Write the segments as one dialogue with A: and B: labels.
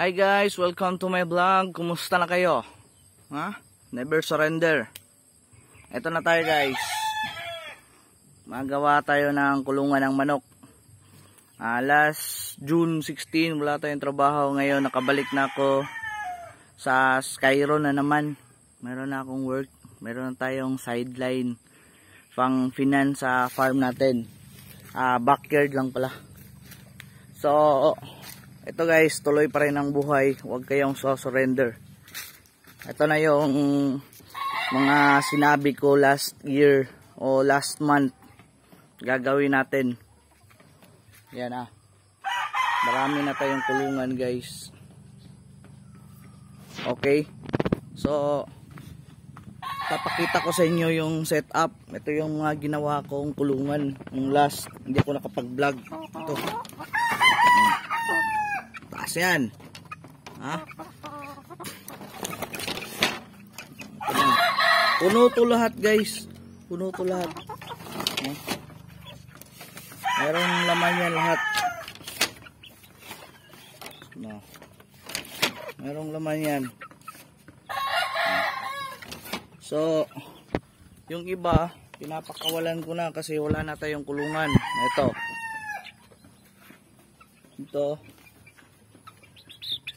A: Hi guys, welcome to my vlog. Kumusta na kayo? Ha? Never surrender. Ito na tayo guys. Magawa tayo ng kulungan ng manok. Last June 16 wala tayong trabaho. Ngayon nakabalik na ako sa Skyro na naman. Meron na akong work. Meron na tayong sideline pang finance sa farm natin. Backyard lang pala. So ito guys, tuloy pa rin ang buhay. Huwag kayong surrender. Ito na yung mga sinabi ko last year o last month. Gagawin natin. Yan Marami na tayong kulungan guys. Okay. So papakita ko sa inyo yung setup. Ito yung mga ginawa kong kulungan. Yung last, hindi ako nakapag-vlog. Ito. Taas yan. Puno to lahat guys. Puno to lahat. Merong laman yan lahat. Merong laman yan. So yung iba pinapakawalan ko na kasi wala na tayong kulungan. Ito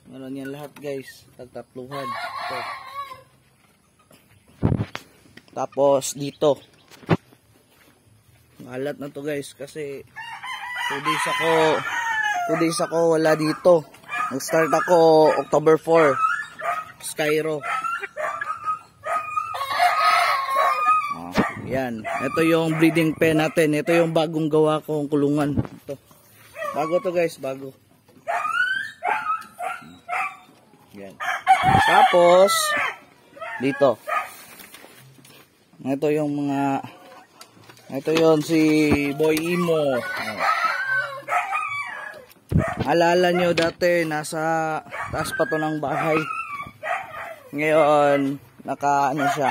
A: meron yan lahat guys, tagtatluhan. Ito. Tapos dito malat na to guys kasi 2 days ako wala dito. Nag start ako October 4 Skyro. Yan, ito yung breeding pen natin. Ito yung bagong gawa kong kulungan. Ito. Bago to guys, bago. Yan. Tapos dito. Ito yung mga yon si Boy Imo. Alala nyo dati nasa taas pa to ng bahay. Ngayon naka siya.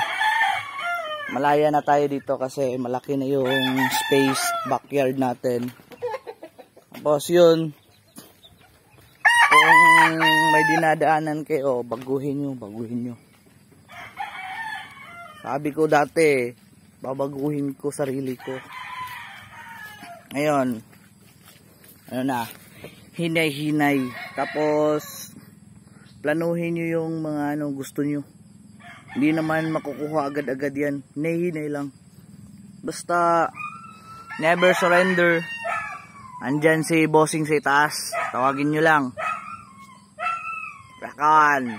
A: Malaya na tayo dito kasi malaki na yung space backyard natin. Tapos yun, kung may dinadaanan kayo, baguhin nyo. Sabi ko dati, babaguhin ko sarili ko. Ngayon, hinay-hinay. Tapos, planuhin nyo yung mga gusto nyo. Hindi naman makukuha agad-agad yan. Hinay-hinay lang. Basta, never surrender. Andyan si bossing sa itaas. Tawagin nyo lang. Rakan.